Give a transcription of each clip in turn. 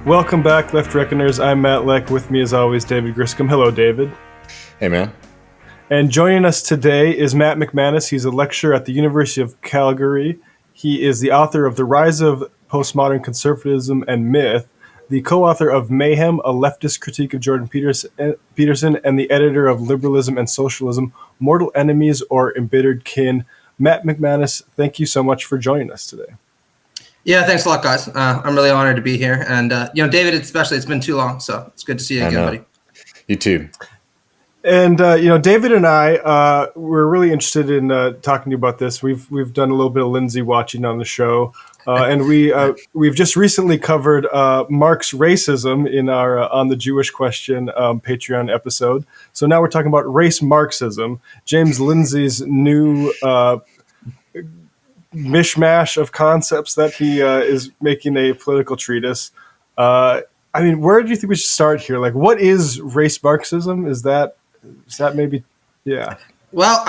Welcome back, Left Reckoners. I'm Matt Leck. With me, as always, David Griscom. Hello, David. Hey, man. And joining us today is Matt McManus. He's a lecturer at the University of Calgary. He is the author of The Rise of Postmodern Conservatism and Myth, the co-author of Mayhem, a leftist critique of Jordan Peterson, and the editor of Liberalism and Socialism, Mortal Enemies or Embittered Kin. Matt McManus, thank you so much for joining us today. Yeah, thanks a lot, guys. I'm really honored to be here. And, David, especially, it's been too long, so it's good to see you again, buddy. You too. And, David and I, we're really interested in talking to you about this. We've done a little bit of Lindsay watching on the show. And we've just recently covered Marx racism in our On the Jewish Question Patreon episode. So now we're talking about race Marxism, James Lindsay's new mishmash of concepts that he is making a political treatise. Where do you think we should start here? Like, what is race Marxism? Is that maybe, yeah. Well,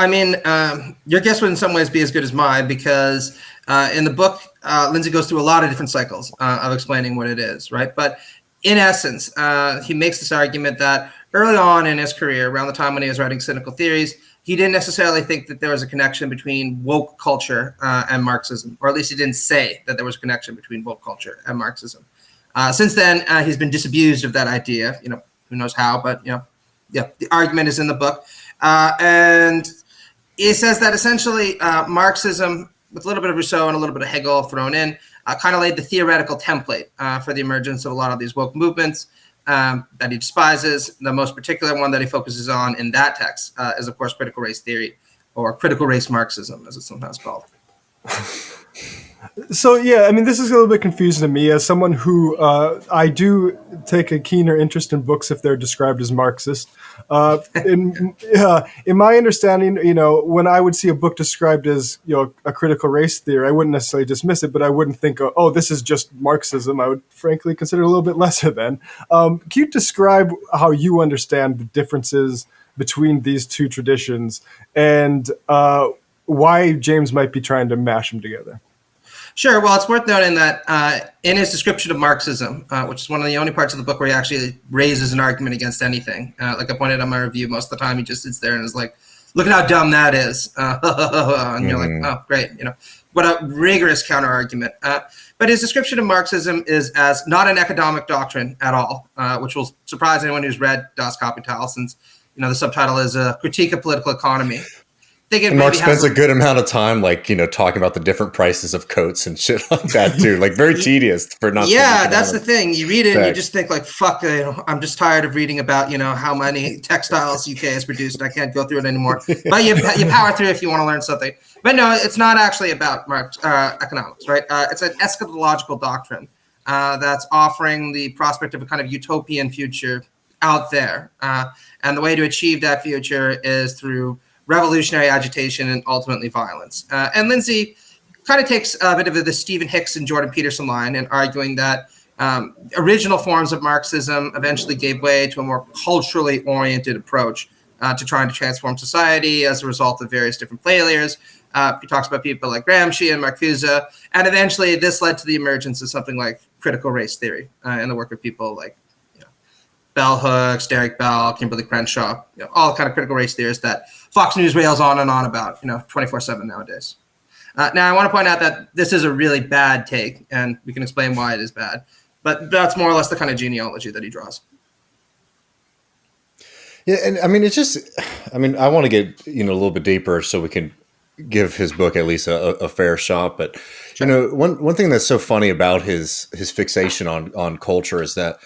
your guess would in some ways be as good as mine because in the book, Lindsay goes through a lot of different cycles of explaining what it is, right? But in essence, he makes this argument that early on in his career, around the time when he was writing cynical theories, he didn't necessarily think that there was a connection between woke culture and Marxism, or at least he didn't say that there was a connection between woke culture and Marxism. Since then, he's been disabused of that idea. Who knows how, but the argument is in the book, and he says that essentially Marxism, with a little bit of Rousseau and a little bit of Hegel thrown in, kind of laid the theoretical template for the emergence of a lot of these woke movements that he despises. The most particular one that he focuses on in that text is, of course, critical race theory, or critical race Marxism, as it's sometimes called. So, this is a little bit confusing to me as someone who I do take a keener interest in books if they're described as Marxist. In my understanding, when I would see a book described as, a critical race theory, I wouldn't necessarily dismiss it, but I wouldn't think, oh, this is just Marxism. I would frankly consider it a little bit lesser than. Can you describe how you understand the differences between these two traditions and why James might be trying to mash them together? Sure. Well, it's worth noting that in his description of Marxism, which is one of the only parts of the book where he actually raises an argument against anything, like I pointed out in my review, most of the time he just sits there and is like, look at how dumb that is. And you're like, oh, great. What a rigorous counter argument. But his description of Marxism is as not an economic doctrine at all, which will surprise anyone who's read Das Kapital, since the subtitle is a critique of political economy. And Marx spends a good amount of time, talking about the different prices of coats and shit like that too. Like very tedious for not. Yeah, that's the thing. You read it and you just think like, fuck. I'm just tired of reading about how many textiles UK has produced. And I can't go through it anymore. But you power through if you want to learn something. But no, it's not actually about economics, right? It's an eschatological doctrine that's offering the prospect of a kind of utopian future out there, and the way to achieve that future is through revolutionary agitation and ultimately violence. And Lindsay kind of takes a bit of the Stephen Hicks and Jordan Peterson line in arguing that original forms of Marxism eventually gave way to a more culturally oriented approach to trying to transform society as a result of various different failures. He talks about people like Gramsci and Marcuse, and eventually this led to the emergence of something like critical race theory in the work of people like Bell Hooks, Derek Bell, Kimberly Crenshaw, all kind of critical race theorists that Fox News rails on and on about, 24/7 nowadays. Now, I want to point out that this is a really bad take, and we can explain why it is bad. But that's more or less the kind of genealogy that he draws. Yeah, and I want to get a little bit deeper so we can give his book at least a fair shot. But sure. One thing that's so funny about his fixation on culture is that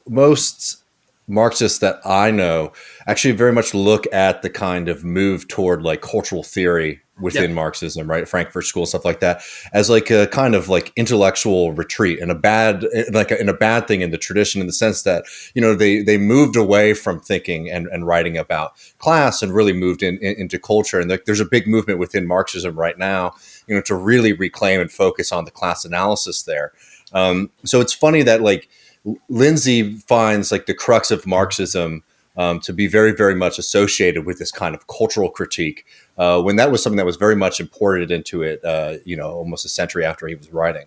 most Marxists that I know actually very much look at the kind of move toward like cultural theory within Marxism, right? Frankfurt School, stuff like that, as like a kind of like intellectual retreat and a bad thing in the tradition, in the sense that, they moved away from thinking and writing about class and really moved into culture. And there's a big movement within Marxism right now, to really reclaim and focus on the class analysis there. So it's funny that like Lindsay finds like the crux of Marxism to be very, very much associated with this kind of cultural critique, when that was something that was very much imported into it, almost a century after he was writing.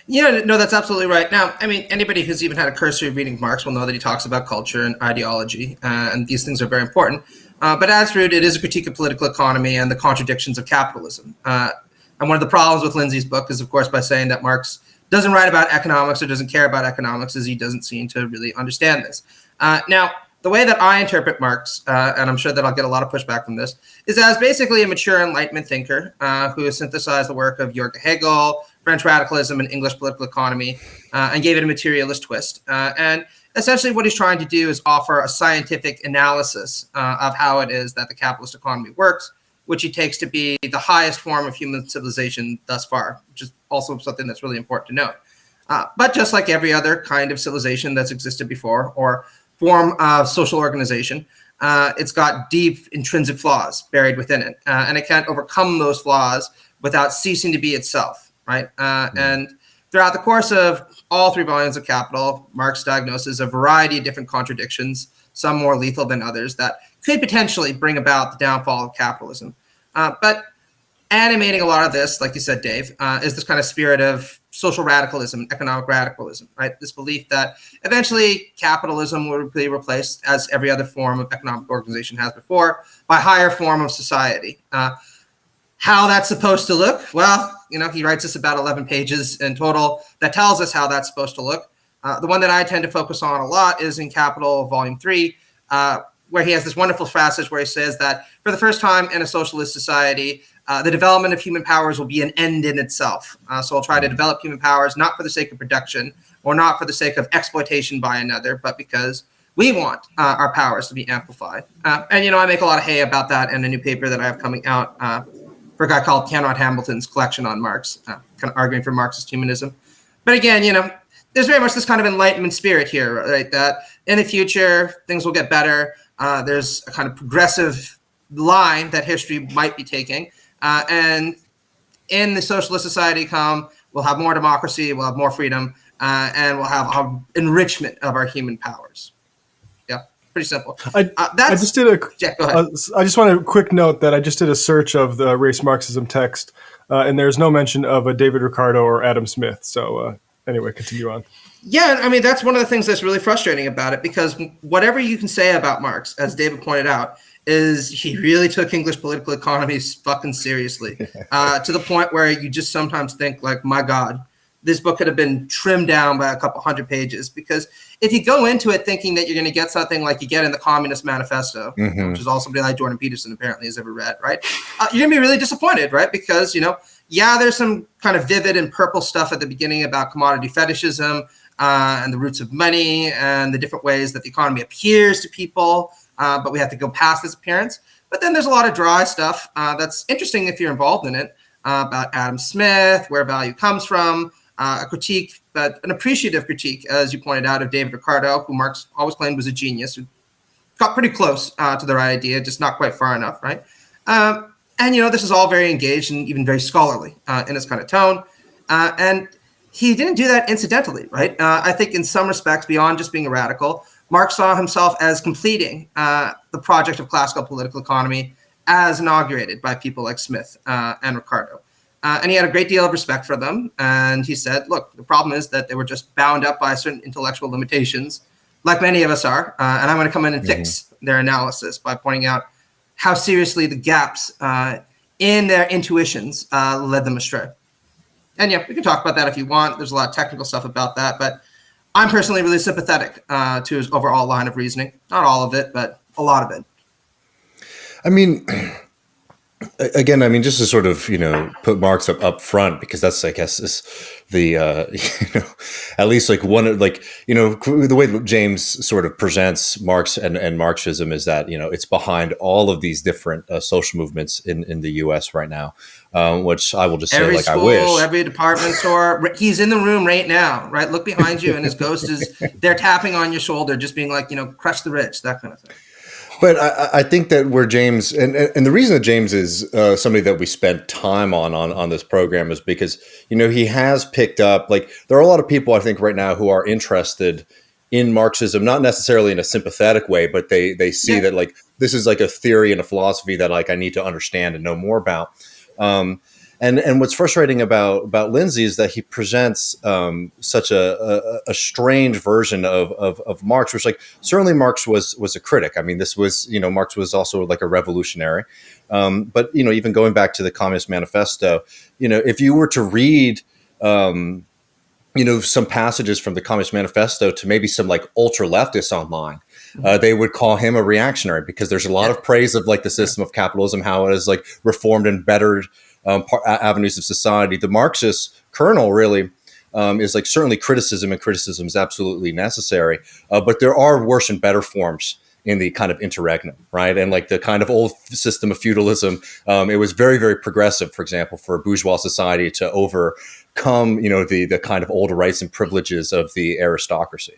Yeah, no, that's absolutely right. Now, I mean, anybody who's even had a cursory reading of Marx will know that he talks about culture and ideology, and these things are very important. But at its root, it is a critique of political economy and the contradictions of capitalism. And one of the problems with Lindsay's book is, of course, by saying that Marx doesn't write about economics or doesn't care about economics, is he doesn't seem to really understand this. Now, the way that I interpret Marx, and I'm sure that I'll get a lot of pushback from this, is as basically a mature Enlightenment thinker who has synthesized the work of Jürgen Hegel, French radicalism, and English political economy, and gave it a materialist twist. And essentially what he's trying to do is offer a scientific analysis of how it is that the capitalist economy works, which he takes to be the highest form of human civilization thus far, which is also something that's really important to note. But just like every other kind of civilization that's existed before, or form of social organization, it's got deep intrinsic flaws buried within it, and it can't overcome those flaws without ceasing to be itself, right? And throughout the course of all 3 volumes of Capital, Marx diagnoses a variety of different contradictions, some more lethal than others, that could potentially bring about the downfall of capitalism. But animating a lot of this, like you said, Dave, is this kind of spirit of social radicalism, economic radicalism, right? This belief that eventually capitalism will be replaced, as every other form of economic organization has before, by a higher form of society. How that's supposed to look? Well, he writes us about 11 pages in total that tells us how that's supposed to look. The one that I tend to focus on a lot is in Capital Volume 3, where he has this wonderful passage where he says that for the first time in a socialist society, the development of human powers will be an end in itself. So we'll try to develop human powers not for the sake of production or not for the sake of exploitation by another, but because we want our powers to be amplified. And, I make a lot of hay about that in a new paper that I have coming out for a guy called Conrad Hamilton's collection on Marx, kind of arguing for Marxist humanism. But again, there's very much this kind of Enlightenment spirit here, right? That in the future, things will get better. There's a kind of progressive line that history might be taking. And in the socialist society we'll have more democracy, we'll have more freedom, and we'll have enrichment of our human powers. Yeah, pretty simple. I just did go ahead. I just want a quick note that I just did a search of the race Marxism text, and there's no mention of a David Ricardo or Adam Smith. So anyway, continue on. Yeah, I mean, that's one of the things that's really frustrating about it, because whatever you can say about Marx, as David pointed out, is he really took English political economy fucking seriously, to the point where you just sometimes think, like, my God, this book could have been trimmed down by a couple hundred pages. Because if you go into it thinking that you're going to get something like you get in the Communist Manifesto, which is all somebody like Jordan Peterson apparently has ever read, right? You're going to be really disappointed, right? Because, there's some kind of vivid and purple stuff at the beginning about commodity fetishism and the roots of money and the different ways that the economy appears to people. But we have to go past this appearance. But then there's a lot of dry stuff that's interesting if you're involved in it, about Adam Smith, where value comes from, a critique, but an appreciative critique, as you pointed out, of David Ricardo, who Marx always claimed was a genius, who got pretty close to the right idea, just not quite far enough, right? And, this is all very engaged and even very scholarly in its kind of tone. And he didn't do that incidentally, right? I think in some respects, beyond just being a radical, Marx saw himself as completing the project of classical political economy as inaugurated by people like Smith and Ricardo. And he had a great deal of respect for them. And he said, look, the problem is that they were just bound up by certain intellectual limitations, like many of us are. And I'm going to come in and fix their analysis by pointing out how seriously the gaps in their intuitions led them astray. And yeah, we can talk about that if you want. There's a lot of technical stuff about that, but I'm personally really sympathetic to his overall line of reasoning. Not all of it, but a lot of it. I mean, again, just to sort of, put Marx up front, because that's, I guess, is the, at least like one, like, the way James sort of presents Marx and Marxism is that, it's behind all of these different social movements in the US right now, which I will just say, every like, school, I wish. Every department store, he's in the room right now, right? Look behind you and his ghost is there tapping on your shoulder, just being like, crush the rich, that kind of thing. But I think that where James, and the reason that James is somebody that we spent time on this program is because, he has picked up, like, there are a lot of people, I think, right now who are interested in Marxism, not necessarily in a sympathetic way, but they see that, like, this is like a theory and a philosophy that, like, I need to understand and know more about. And what's frustrating about Lindsay is that he presents such a strange version of Marx, which, like, certainly Marx was a critic. I mean, this was, Marx was also like a revolutionary. But, even going back to the Communist Manifesto, if you were to read, some passages from the Communist Manifesto to maybe some like ultra leftists online, they would call him a reactionary, because there's a lot of praise of like the system of capitalism, how it has like reformed and bettered avenues of society. The Marxist kernel really is like certainly criticism, and criticism is absolutely necessary. But there are worse and better forms in the kind of interregnum, right? And like the kind of old system of feudalism, it was very, very progressive, for example, for bourgeois society to overcome, the kind of old rights and privileges of the aristocracy.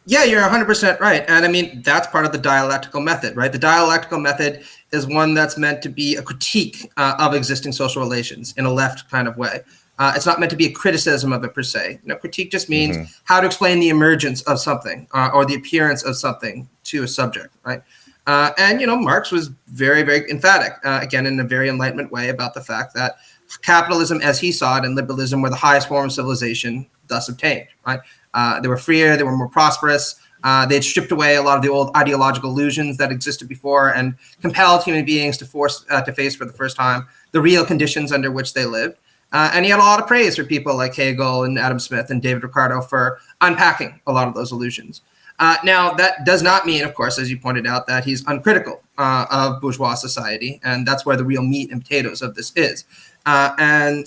Yeah, you're 100% right. And I mean, that's part of the dialectical method, right? The dialectical method is one that's meant to be a critique of existing social relations in a left kind of way. It's not meant to be a criticism of it per se. Critique just means how to explain the emergence of something or the appearance of something to a subject, right? And Marx was very, very emphatic, again, in a very Enlightenment way, about the fact that capitalism, as he saw it, and liberalism were the highest form of civilization thus obtained, right? They were freer, they were more prosperous. They had stripped away a lot of the old ideological illusions that existed before and compelled human beings to face for the first time the real conditions under which they lived. And he had a lot of praise for people like Hegel and Adam Smith and David Ricardo for unpacking a lot of those illusions. Now, that does not mean, of course, as you pointed out, that he's uncritical of bourgeois society, and that's where the real meat and potatoes of this is. And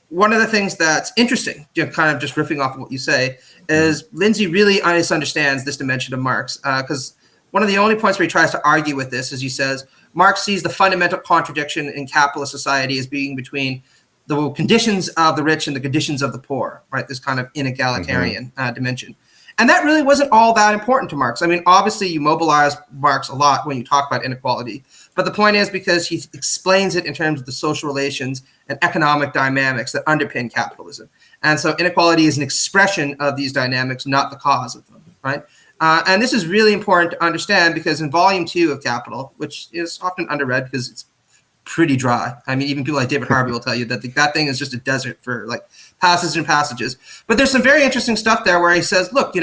one of the things that's interesting, kind of just riffing off of what you say, is Lindsay really misunderstands this dimension of Marx, because one of the only points where he tries to argue with this is he says Marx sees the fundamental contradiction in capitalist society as being between the conditions of the rich and the conditions of the poor, right? This kind of inegalitarian dimension. And that really wasn't all that important to Marx. I mean, obviously you mobilize Marx a lot when you talk about inequality, but the point is because he explains it in terms of the social relations and economic dynamics that underpin capitalism. And so inequality is an expression of these dynamics, not the cause of them, right? And this is really important to understand because in volume 2 of Capital, which is often underread because it's pretty dry. I mean, even people like David Harvey will tell you that that thing is just a desert for like passages and passages. But there's some very interesting stuff there where he says, look,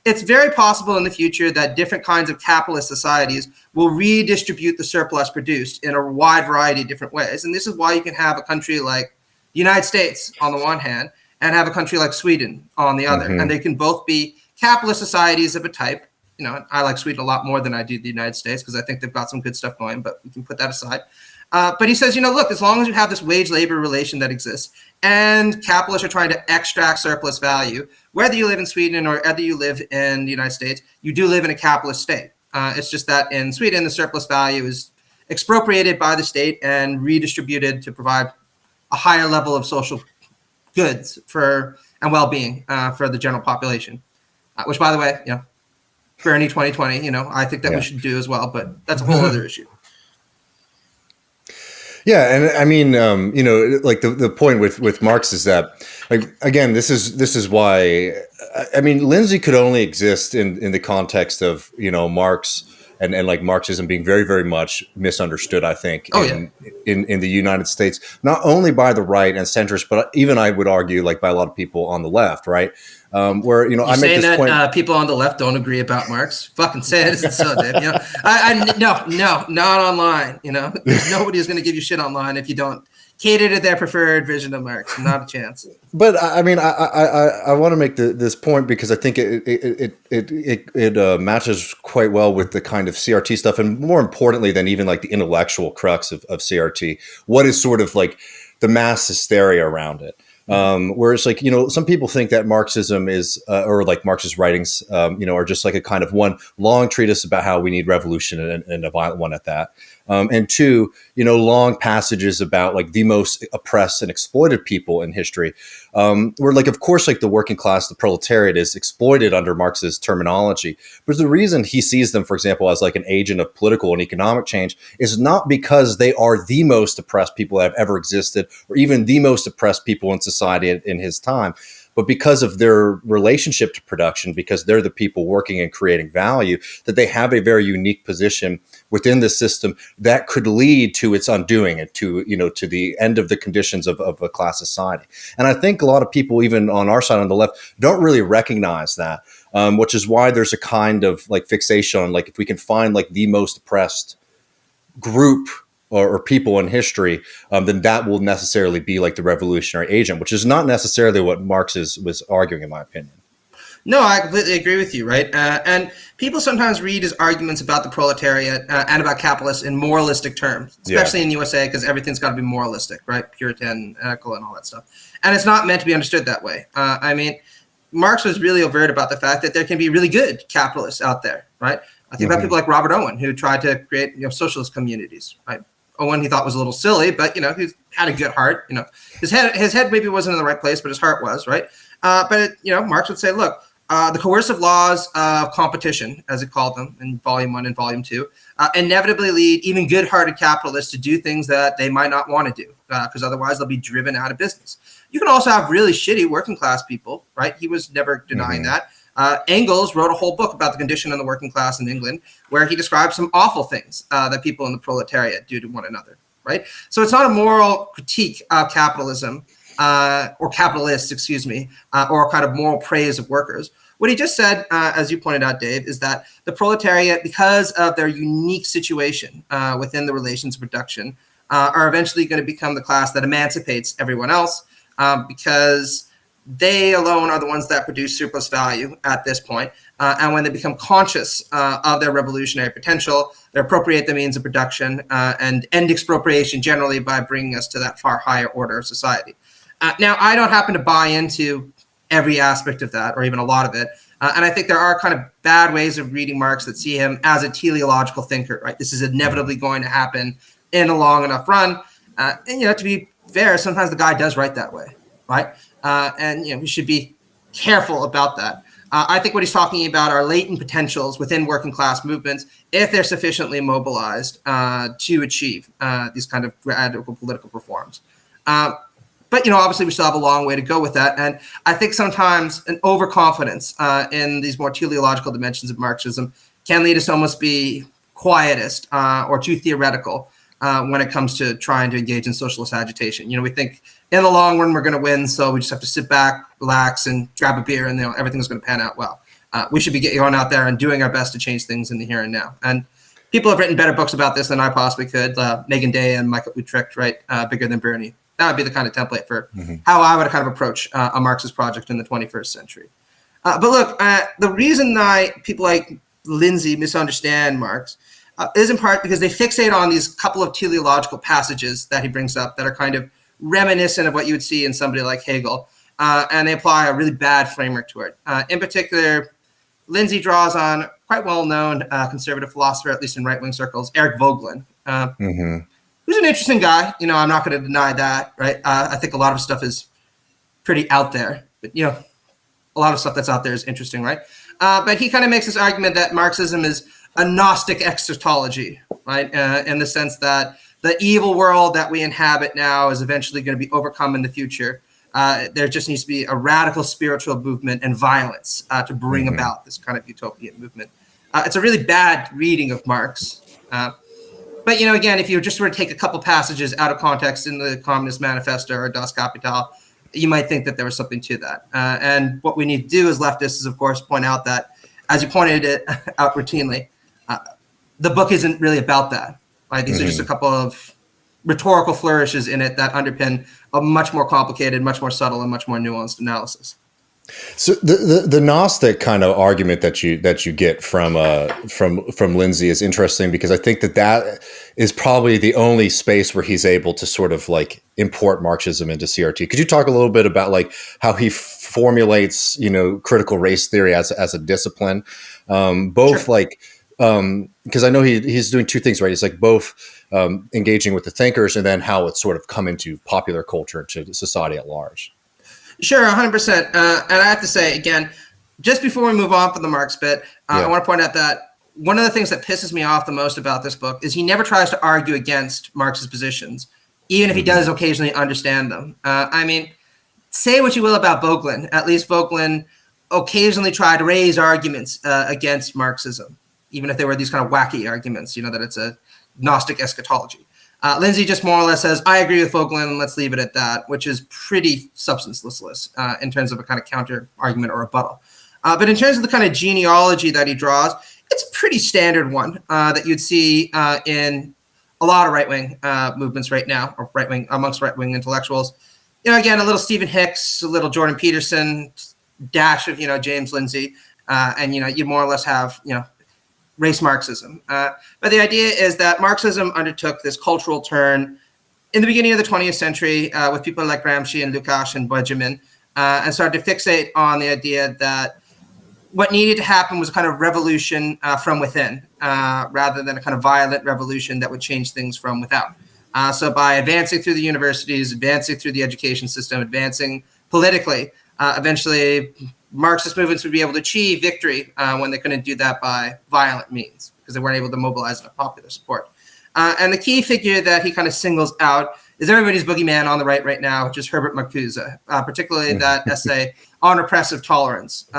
it's very possible in the future that different kinds of capitalist societies will redistribute the surplus produced in a wide variety of different ways. And this is why you can have a country like the United States on the one hand and have a country like Sweden on the other. And they can both be capitalist societies of a type. I like Sweden a lot more than I do the United States because I think they've got some good stuff going, but we can put that aside. But he says, look, as long as you have this wage-labor relation that exists and capitalists are trying to extract surplus value, whether you live in Sweden or whether you live in the United States, you do live in a capitalist state. It's just that in Sweden, the surplus value is expropriated by the state and redistributed to provide a higher level of social goods and well-being for the general population, which, by the way, Bernie 2020, I think that we should do as well, but that's a whole other issue. Yeah, and I mean, like the point with Marx is that, like, again, this is why I mean, Lindsay could only exist in the context of Marx and like Marxism being very, very much misunderstood, I think, in the United States, not only by the right and centrists, but even I would argue like by a lot of people on the left, right? Where I make this point. People on the left don't agree about Marx. Fucking say it. It's so Dave. No, not online. There's nobody who's going to give you shit online if you don't cater to their preferred vision of Marx. Not a chance. But I mean, I want to make this point because I think it matches quite well with the kind of CRT stuff, and more importantly than even like the intellectual crux of CRT, what is sort of like the mass hysteria around it. Whereas like, some people think that Marxism is, or like Marxist writings, are just like a kind of one long treatise about how we need revolution and a violent one at that. And two, long passages about like the most oppressed and exploited people in history, where like, of course, like the working class, the proletariat is exploited under Marx's terminology. But the reason he sees them, for example, as like an agent of political and economic change is not because they are the most oppressed people that have ever existed or even the most oppressed people in society in his time. but because of their relationship to production, because they're the people working and creating value, that they have a very unique position within the system that could lead to its undoing and to, to the end of the conditions of a class society. And I think a lot of people, even on our side on the left, don't really recognize that, which is why there's a kind of like fixation on like, if we can find like the most oppressed group or people in history, then that will necessarily be like the revolutionary agent, which is not necessarily what Marx was arguing, in my opinion. No, I completely agree with you, right? And people sometimes read his arguments about the proletariat and about capitalists in moralistic terms, especially in USA, because everything's got to be moralistic, right? Puritanical and all that stuff. And it's not meant to be understood that way. I mean, Marx was really overt about the fact that there can be really good capitalists out there, right? I think about people like Robert Owen, who tried to create socialist communities, right? Owen, he thought was a little silly, but he had a good heart. His head maybe wasn't in the right place, but his heart was, right. But Marx would say, look, the coercive laws of competition, as he called them in Volume 1 and Volume 2, inevitably lead even good-hearted capitalists to do things that they might not want to do, because otherwise they'll be driven out of business. You can also have really shitty working class people, right? He was never denying that. Engels wrote a whole book about the condition of the working class in England, where he describes some awful things that people in the proletariat do to one another, right? So it's not a moral critique of capitalism or capitalists, or kind of moral praise of workers. What he just said, as you pointed out, Dave, is that the proletariat, because of their unique situation within the relations of production, are eventually going to become the class that emancipates everyone else, because they alone are the ones that produce surplus value at this point. And when they become conscious of their revolutionary potential, they appropriate the means of production and end expropriation generally by bringing us to that far higher order of society. Now, I don't happen to buy into every aspect of that, or even a lot of it. And I think there are kind of bad ways of reading Marx that see him as a teleological thinker, right? This is inevitably going to happen in a long enough run. And, to be fair, sometimes the guy does write that way, right? And we should be careful about that. I think what he's talking about are latent potentials within working class movements if they're sufficiently mobilized to achieve these kind of radical political reforms. But obviously we still have a long way to go with that. And I think sometimes an overconfidence in these more teleological dimensions of Marxism can lead us to almost be quietist or too theoretical when it comes to trying to engage in socialist agitation. We think in the long run we're going to win, so we just have to sit back, relax, and grab a beer, and everything's going to pan out well. We should be going out there and doing our best to change things in the here and now. And people have written better books about this than I possibly could. Megan Day and Michael Utrecht, right? Bigger Than Bernie. That would be the kind of template for how I would kind of approach a Marxist project in the 21st century. But look, the reason people like Lindsay misunderstand Marx is in part because they fixate on these couple of teleological passages that he brings up that are kind of reminiscent of what you would see in somebody like Hegel, and they apply a really bad framework to it. In particular, Lindsay draws on quite well-known conservative philosopher, at least in right-wing circles, Eric Voegelin, who's an interesting guy. I'm not going to deny that, right? I think a lot of stuff is pretty out there, but a lot of stuff that's out there is interesting, right? But he kind of makes this argument that Marxism is a Gnostic exertology, right? In the sense that the evil world that we inhabit now is eventually going to be overcome in the future. There just needs to be a radical spiritual movement and violence to bring about this kind of utopian movement. It's a really bad reading of Marx. But, again, if you just were to take a couple passages out of context in the Communist Manifesto or Das Kapital, you might think that there was something to that. And what we need to do as leftists is, of course, point out that, as you pointed it out routinely, the book isn't really about that. Right? These are just a couple of rhetorical flourishes in it that underpin a much more complicated, much more subtle, and much more nuanced analysis. So the Gnostic kind of argument that you get from Lindsay is interesting, because I think that is probably the only space where he's able to sort of like import Marxism into CRT. Could you talk a little bit about like how he formulates critical race theory as a discipline, both sure. Because I know he's doing two things, right? He's like both engaging with the thinkers and then how it's sort of come into popular culture, to society at large. Sure, 100%. And I have to say, again, just before we move on from the Marx bit, I want to point out that one of the things that pisses me off the most about this book is he never tries to argue against Marx's positions, even if he does occasionally understand them. say what you will about Voegelin. At least Voegelin occasionally tried to raise arguments against Marxism, even if they were these kind of wacky arguments, that it's a Gnostic eschatology. Lindsay just more or less says, I agree with Voegelin, and let's leave it at that, which is pretty substanceless in terms of a kind of counter argument or rebuttal. But in terms of the kind of genealogy that he draws, it's a pretty standard one that you'd see in a lot of right-wing movements right now, or amongst right-wing intellectuals. Again, a little Stephen Hicks, a little Jordan Peterson, dash of, James Lindsay, and, you more or less have, race Marxism. But the idea is that Marxism undertook this cultural turn in the beginning of the 20th century with people like Gramsci and Lukács and Benjamin, and started to fixate on the idea that what needed to happen was a kind of revolution from within, rather than a kind of violent revolution that would change things from without. So by advancing through the universities, advancing through the education system, advancing politically, eventually Marxist movements would be able to achieve victory when they couldn't do that by violent means, because they weren't able to mobilize enough popular support. And the key figure that he kind of singles out is everybody's boogeyman on the right now, which is Herbert Marcuse, particularly that essay on repressive tolerance.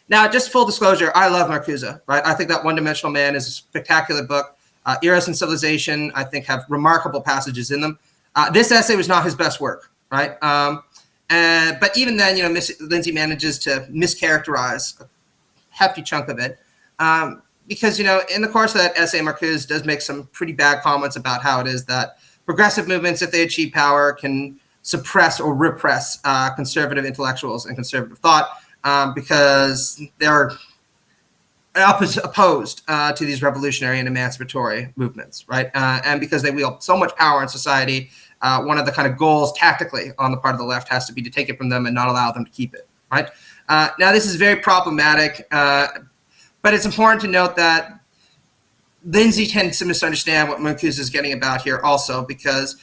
Now, just full disclosure, I love Marcuse, right? I think that One-Dimensional Man is a spectacular book. Eros and Civilization, I think, have remarkable passages in them. This essay was not his best work, right? But even then, Lindsay manages to mischaracterize a hefty chunk of it. Because, in the course of that essay, Marcuse does make some pretty bad comments about how it is that progressive movements, if they achieve power, can suppress or repress conservative intellectuals and conservative thought. Because they're opposed to these revolutionary and emancipatory movements, right? And because they wield so much power in society, one of the kind of goals tactically on the part of the left has to be to take it from them and not allow them to keep it, right? Now, this is very problematic, but it's important to note that Lindsay tends to misunderstand what Marcuse is getting about here also, because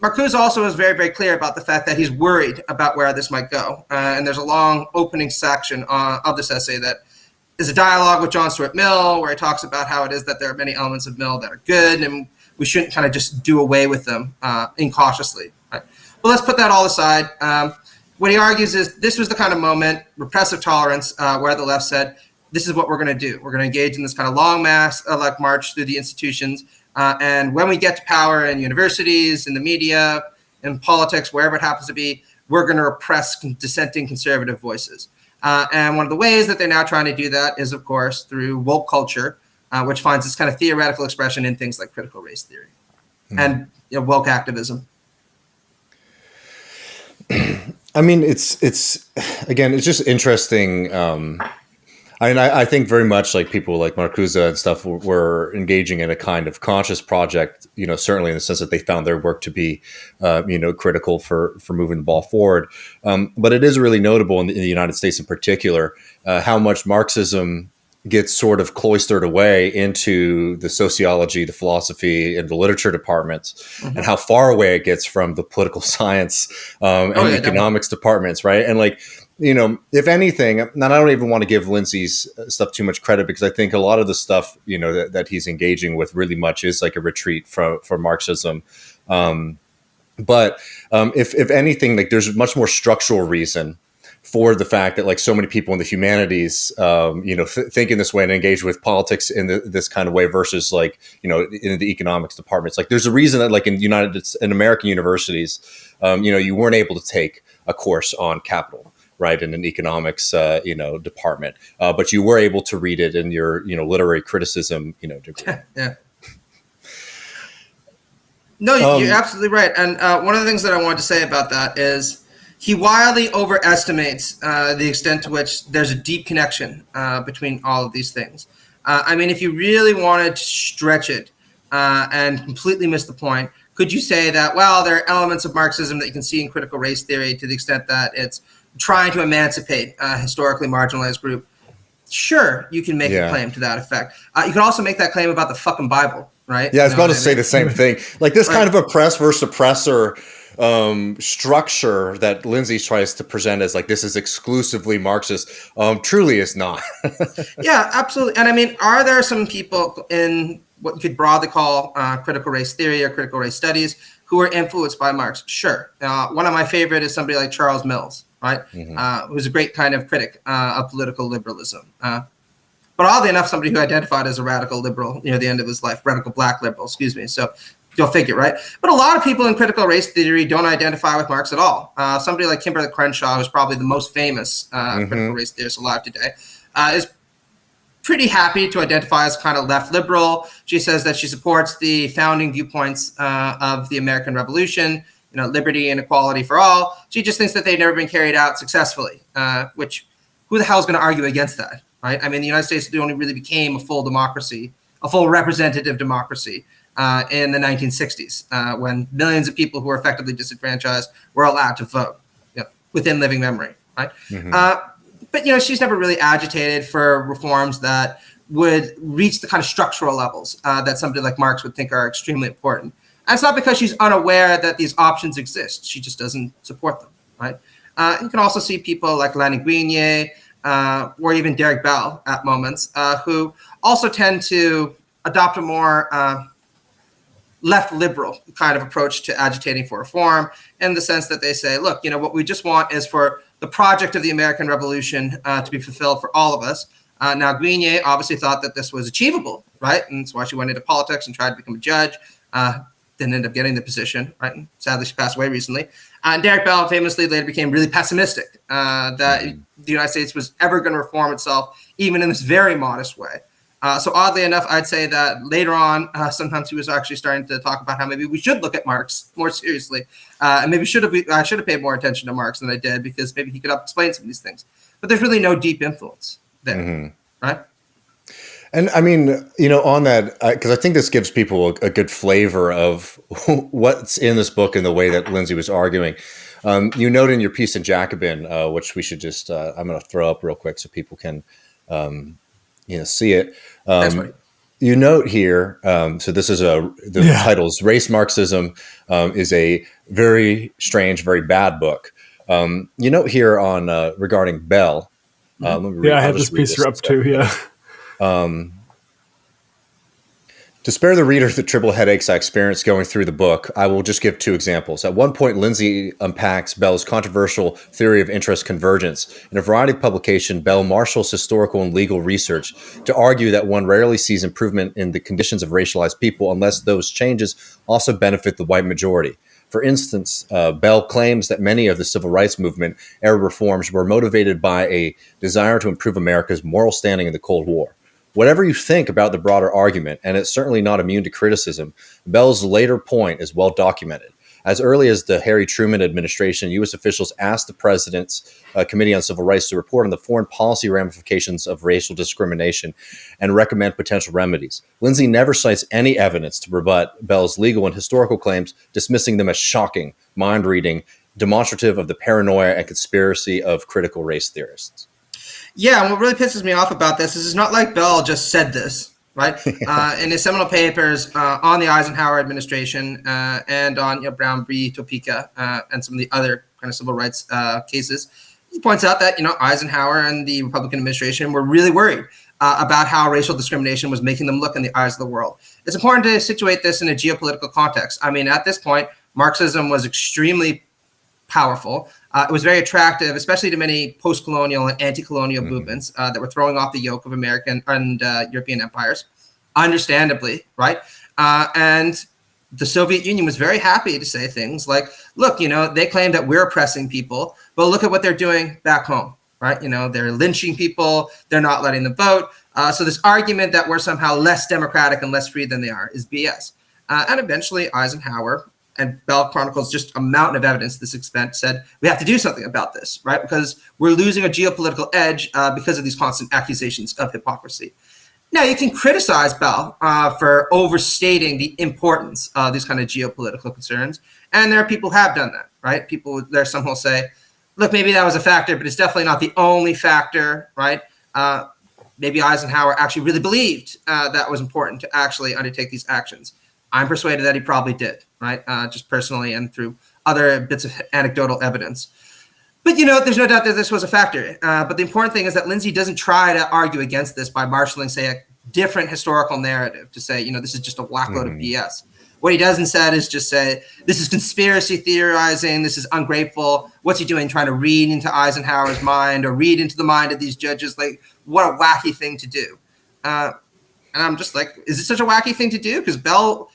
Marcuse also is very, very clear about the fact that he's worried about where this might go. And there's a long opening section of this essay that is a dialogue with John Stuart Mill, where he talks about how it is that there are many elements of Mill that are good, and we shouldn't kind of just do away with them incautiously. Right? But let's put that all aside. What he argues is this was the kind of moment, repressive tolerance, where the left said, this is what we're going to do. We're going to engage in this kind of long march through the institutions. And when we get to power in universities, in the media, in politics, wherever it happens to be, we're going to repress dissenting conservative voices. And one of the ways that they're now trying to do that is, of course, through woke culture, which finds this kind of theoretical expression in things like critical race theory and woke activism. I mean, it's just interesting. I think very much like people like Marcuse and stuff were engaging in a kind of conscious project, certainly in the sense that they found their work to be, critical for moving the ball forward. But it is really notable in the United States in particular, how much Marxism gets sort of cloistered away into the sociology, the philosophy, and the literature departments, and how far away it gets from the political science and economics departments, right? And if anything, and I don't even want to give Lindsay's stuff too much credit, because I think a lot of the stuff, that he's engaging with really much is like a retreat from Marxism. But if anything, there's much more structural reason for the fact that so many people in the humanities, think in this way and engage with politics in this kind of way versus in the economics departments. There's a reason that in American universities, you weren't able to take a course on capital, right, in an economics, department, but you were able to read it in your, literary criticism, degree. Yeah. No, you're absolutely right. And one of the things that I wanted to say about that is he wildly overestimates the extent to which there's a deep connection between all of these things. If you really wanted to stretch it and completely miss the point, could you say that, there are elements of Marxism that you can see in critical race theory to the extent that it's trying to emancipate a historically marginalized group? Sure, you can make a claim to that effect. You can also make that claim about the fucking Bible, right? Yeah, I was about to say the same thing. This kind of oppress versus oppressor structure that Lindsay tries to present as this is exclusively Marxist, truly is not. Yeah, absolutely. And are there some people in what you could broadly call critical race theory or critical race studies who were influenced by Marx? Sure. One of my favorite is somebody like Charles Mills, right? Who's a great kind of critic of political liberalism. But oddly enough, somebody who identified as a radical liberal near the end of his life, radical black liberal, excuse me. So you'll figure, right? But a lot of people in critical race theory don't identify with Marx at all. Somebody like Kimberly Crenshaw, who's probably the most famous critical race theorist alive today, is pretty happy to identify as kind of left liberal. She says that she supports the founding viewpoints of the American Revolution, liberty and equality for all. She just thinks that they've never been carried out successfully, which who the hell is going to argue against that? Right? I mean, the United States only really became a full democracy, a full representative democracy in the 1960s, when millions of people who were effectively disenfranchised were allowed to vote within living memory. Right? But she's never really agitated for reforms that would reach the kind of structural levels that somebody like Marx would think are extremely important. And it's not because she's unaware that these options exist. She just doesn't support them. Right? You can also see people like Lanny Guinier, or even Derek Bell at moments, who also tend to adopt a more left liberal kind of approach to agitating for reform, in the sense that they say, look, what we just want is for the project of the American Revolution to be fulfilled for all of us. Now, Guinier obviously thought that this was achievable, right? And that's why she went into politics and tried to become a judge. Didn't end up getting the position, right? And sadly, she passed away recently. And Derek Bell famously later became really pessimistic that the United States was ever going to reform itself, even in this very modest way. So oddly enough, I'd say that later on, sometimes he was actually starting to talk about how maybe we should look at Marx more seriously. And maybe I should have paid more attention to Marx than I did, because maybe he could help explain some of these things. But there's really no deep influence there, right? And I mean, on that, because I think this gives people a good flavor of what's in this book and the way that Lindsay was arguing. You note in your piece in Jacobin, which we should just, I'm going to throw up real quick so people can, see it. You note here, so this is the title is Race Marxism is a very strange, very bad book. You note here on regarding Bell. I had this piece up too. To spare the reader the triple headaches I experienced going through the book, I will just give two examples. At one point, Lindsay unpacks Bell's controversial theory of interest convergence. In a variety of publications, Bell marshals historical and legal research to argue that one rarely sees improvement in the conditions of racialized people unless those changes also benefit the white majority. For instance, Bell claims that many of the civil rights movement era reforms were motivated by a desire to improve America's moral standing in the Cold War. Whatever you think about the broader argument, and it's certainly not immune to criticism, Bell's later point is well documented. As early as the Harry Truman administration, U.S. officials asked the President's Committee on Civil Rights to report on the foreign policy ramifications of racial discrimination and recommend potential remedies. Lindsay never cites any evidence to rebut Bell's legal and historical claims, dismissing them as shocking, mind-reading, demonstrative of the paranoia and conspiracy of critical race theorists. Yeah, and what really pisses me off about this is it's not like Bell just said this, right? In his seminal papers on the Eisenhower administration and on Brown v. Topeka and some of the other kind of civil rights cases, he points out that Eisenhower and the Republican administration were really worried about how racial discrimination was making them look in the eyes of the world. It's important to situate this in a geopolitical context. I mean, at this point, Marxism was extremely powerful. It was very attractive, especially to many post-colonial and anti-colonial movements that were throwing off the yoke of American and European empires, understandably, right? And the Soviet Union was very happy to say things like, look, they claim that we're oppressing people, but look at what they're doing back home, right? They're lynching people, they're not letting them vote. So this argument that we're somehow less democratic and less free than they are is BS. And eventually Eisenhower, and Bell chronicles just a mountain of evidence to this extent, said we have to do something about this, right? Because we're losing a geopolitical edge because of these constant accusations of hypocrisy. Now, you can criticize Bell for overstating the importance of these kind of geopolitical concerns. And there are people who have done that, right? There's some who will say, look, maybe that was a factor, but it's definitely not the only factor, right? Maybe Eisenhower actually really believed that was important to actually undertake these actions. I'm persuaded that he probably did, right? Just personally and through other bits of anecdotal evidence. But, there's no doubt that this was a factor. But the important thing is that Lindsay doesn't try to argue against this by marshaling, say, a different historical narrative to say, this is just a whack load of BS. What he does instead is just say, this is conspiracy theorizing, this is ungrateful. What's he doing? Trying to read into Eisenhower's mind or read into the mind of these judges? Like, what a wacky thing to do. And I'm just like, is it such a wacky thing to do? Because Bell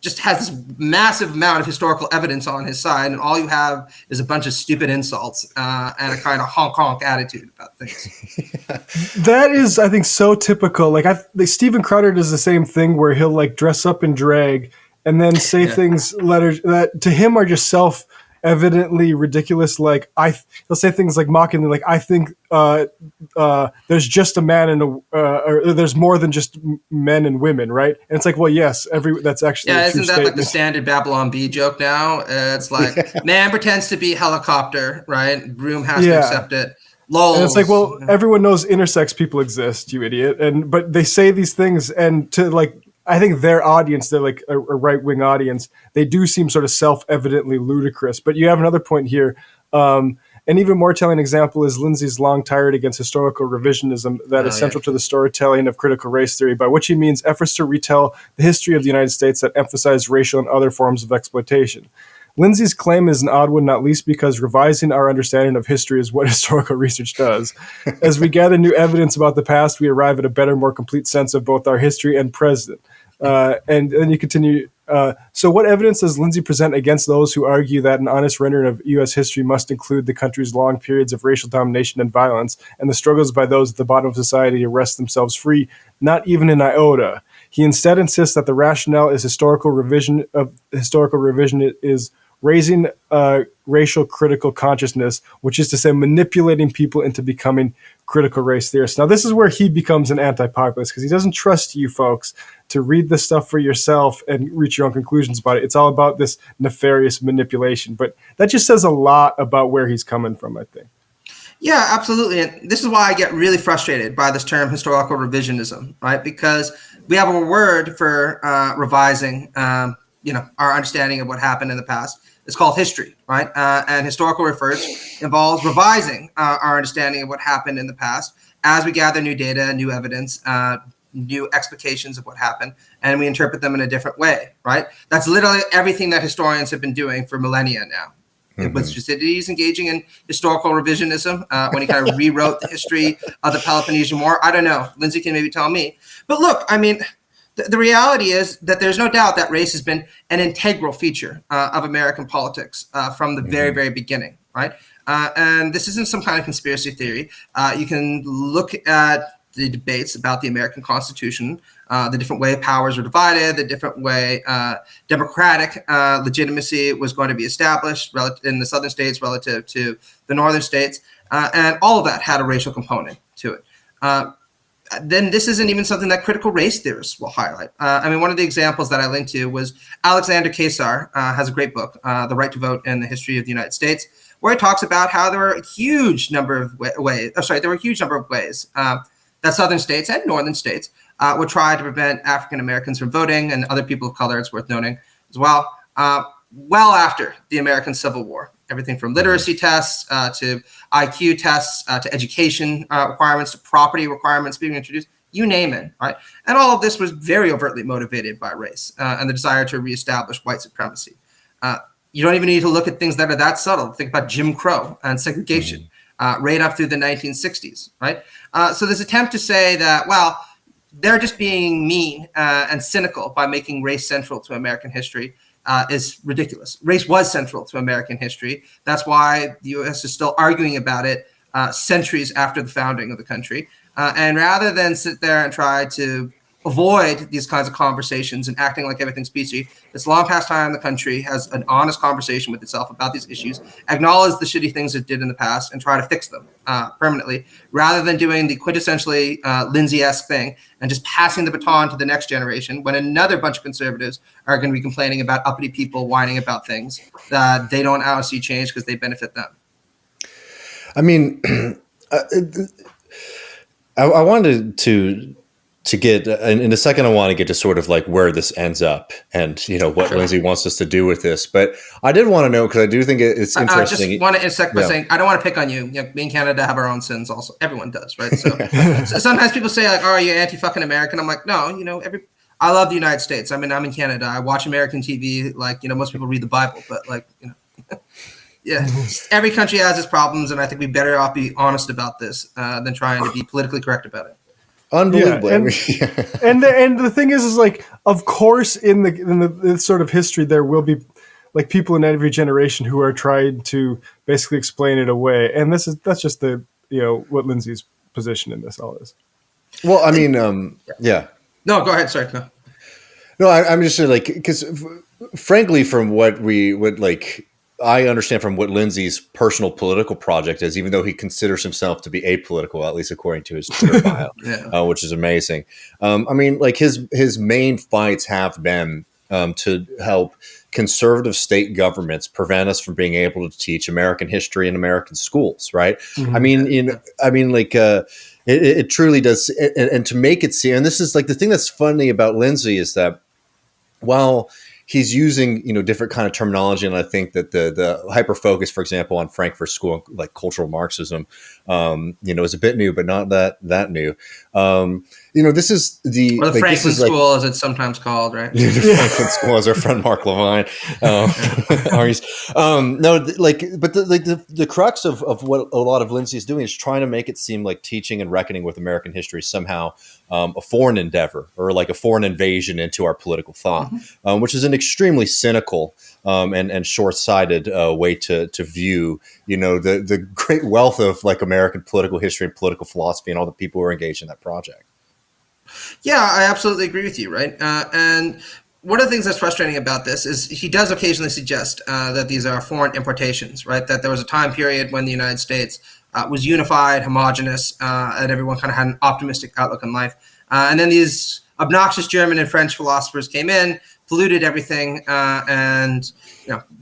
just has this massive amount of historical evidence on his side, and all you have is a bunch of stupid insults and a kind of honk attitude about things. That is, I think, so typical. Like Stephen Crowder does the same thing where he'll like dress up in drag and then say things that to him are just self-evidently ridiculous. Like he'll say things like mockingly, like I think there's just a man and or there's more than just men and women, right? And it's like, well, yes, that's actually a true isn't that statement. like the standard Babylon Bee joke now? It's like man pretends to be helicopter, right? Room has to accept it. Lols. And it's like, well, everyone knows intersex people exist, you idiot. But they say these things, and to like, I think their audience, they're like a right-wing audience, they do seem sort of self-evidently ludicrous. But you have another point here. An even more telling example is Lindsay's long tirade against historical revisionism that is central to the storytelling of critical race theory, by which he means efforts to retell the history of the United States that emphasize racial and other forms of exploitation. Lindsay's claim is an odd one, not least because revising our understanding of history is what historical research does. As we gather new evidence about the past, we arrive at a better, more complete sense of both our history and present. And then you continue. So what evidence does Lindsay present against those who argue that an honest rendering of U.S. history must include the country's long periods of racial domination and violence and the struggles by those at the bottom of society to wrest themselves free? Not even an iota. He instead insists that the rationale is historical revision is raising racial critical consciousness, which is to say manipulating people into becoming critical race theorists. Now, this is where he becomes an anti-populist because he doesn't trust you folks to read this stuff for yourself and reach your own conclusions about it. It's all about this nefarious manipulation. But that just says a lot about where he's coming from, I think. Yeah, absolutely. And this is why I get really frustrated by this term historical revisionism, right? Because we have a word for revising, our understanding of what happened in the past. It's called history, right? And historical involves revising our understanding of what happened in the past as we gather new data, new evidence, new explications of what happened, and we interpret them in a different way, right? That's literally everything that historians have been doing for millennia now. With Thucydides engaging in historical revisionism when he kind of rewrote the history of the Peloponnesian War. I don't know. Lindsay can maybe tell me. But look, I mean, the reality is that there's no doubt that race has been an integral feature of American politics from the very, very beginning, right? And this isn't some kind of conspiracy theory. You can look at the debates about the American Constitution, the different way powers were divided, the different way democratic legitimacy was going to be established in the southern states relative to the northern states. And all of that had a racial component to it. Then this isn't even something that critical race theorists will highlight. One of the examples that I linked to was Alexander Kaysar has a great book, The Right to Vote and the History of the United States, where he talks about how there were a huge number of ways that southern states and northern states would try to prevent African Americans from voting and other people of color, it's worth noting as well, well after the American Civil War. Everything from literacy tests to IQ tests to education requirements to property requirements being introduced, you name it, right? And all of this was very overtly motivated by race and the desire to reestablish white supremacy. You don't even need to look at things that are that subtle. Think about Jim Crow and segregation right up through the 1960s, right? So this attempt to say that, well, they're just being mean and cynical by making race central to American history is ridiculous. Race was central to American history. That's why the U.S. is still arguing about it centuries after the founding of the country. And rather than sit there and try to avoid these kinds of conversations and acting like everything's peachy, it's long past time the country has an honest conversation with itself about these issues, acknowledge the shitty things it did in the past, and try to fix them permanently, rather than doing the quintessentially Lindsay-esque thing and just passing the baton to the next generation when another bunch of conservatives are going to be complaining about uppity people whining about things that they don't now see change because they benefit them. I mean, I wanted to to get, and in a second, I want to get to sort of like where this ends up and, what Lindsay wants us to do with this. But I did want to know, because I do think it's interesting. I just want to intersect by saying, I don't want to pick on you. Me and Canada have our own sins also. Everyone does, right? So, so sometimes people say like, oh, are you anti-fucking American? I'm like, no, I love the United States. I mean, I'm in Canada. I watch American TV. Like, most people read the Bible, but like, yeah, every country has its problems. And I think we better off be honest about this than trying to be politically correct about it. Unbelievable. Yeah, and the thing is like, of course, in the sort of history, there will be like people in every generation who are trying to basically explain it away. And that's just the, what Lindsay's position in this all is. Well, I mean, yeah. No, go ahead. Sorry. No, I'm just saying, like, because frankly, from what we would like, I understand from what Lindsay's personal political project is, even though he considers himself to be apolitical, at least according to his Twitter bio, which is amazing. I mean, like his main fights have been to help conservative state governments prevent us from being able to teach American history in American schools, right? Mm-hmm. It truly does, and to make it seem, and this is like the thing that's funny about Lindsay is that while he's using, different kind of terminology, and I think that the hyper focus, for example, on Frankfurt School, like cultural Marxism, is a bit new, but not that new. This is the Franklin School, as it's sometimes called, right? The Franklin School, as our friend Mark Levine argues. But the crux of what a lot of Lindsay is doing is trying to make it seem like teaching and reckoning with American history is somehow a foreign endeavor or like a foreign invasion into our political thought, which is an extremely cynical and short-sighted way to view, the great wealth of like American political history and political philosophy and all the people who are engaged in that project. Yeah, I absolutely agree with you, right? And one of the things that's frustrating about this is he does occasionally suggest that these are foreign importations, right? That there was a time period when the United States was unified, homogenous, and everyone kind of had an optimistic outlook on life. And then these obnoxious German and French philosophers came in, polluted everything, and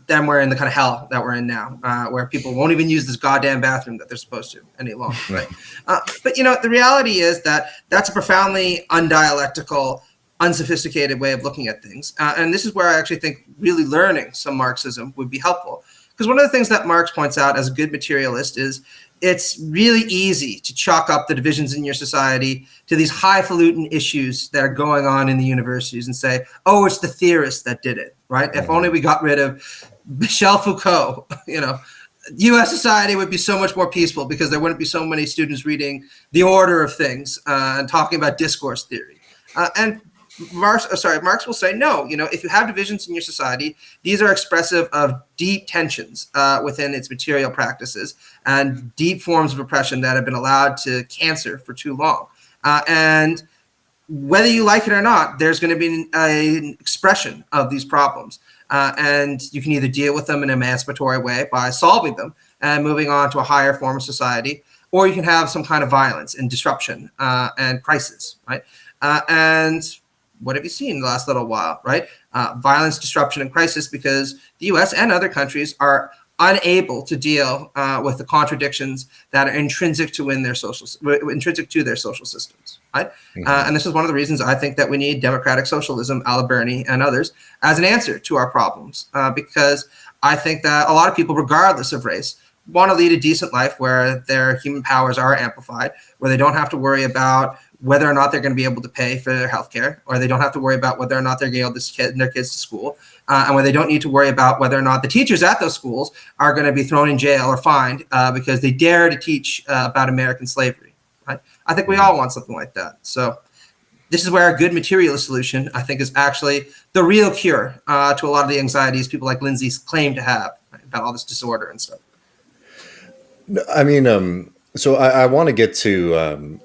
then we're in the kind of hell that we're in now, where people won't even use this goddamn bathroom that they're supposed to any longer, right? But the reality is that that's a profoundly undialectical, unsophisticated way of looking at things, and this is where I actually think really learning some Marxism would be helpful. Because one of the things that Marx points out as a good materialist is it's really easy to chalk up the divisions in your society to these highfalutin issues that are going on in the universities and say, oh, it's the theorists that did it, right? If only we got rid of Michel Foucault, U.S. society would be so much more peaceful because there wouldn't be so many students reading The Order of Things and talking about discourse theory. And Marx will say, no, if you have divisions in your society, these are expressive of deep tensions within its material practices and deep forms of oppression that have been allowed to cancer for too long. And whether you like it or not, there's going to be an expression of these problems. And you can either deal with them in an emancipatory way by solving them and moving on to a higher form of society, or you can have some kind of violence and disruption and crisis, right? And what have you seen in the last little while, right? Violence, disruption, and crisis, because the U.S. and other countries are unable to deal with the contradictions that are intrinsic to their social systems, right? Mm-hmm. And this is one of the reasons I think that we need democratic socialism, a la Bernie and others, as an answer to our problems, because I think that a lot of people, regardless of race, want to lead a decent life where their human powers are amplified, where they don't have to worry about whether or not they're going to be able to pay for their healthcare, or they don't have to worry about whether or not they're going to be able to send their kids to school, and where they don't need to worry about whether or not the teachers at those schools are going to be thrown in jail or fined because they dare to teach about American slavery. Right? I think we all want something like that. So this is where a good materialist solution, I think, is actually the real cure to a lot of the anxieties people like Lindsay claim to have, right, about all this disorder and stuff. I mean, so I want to get to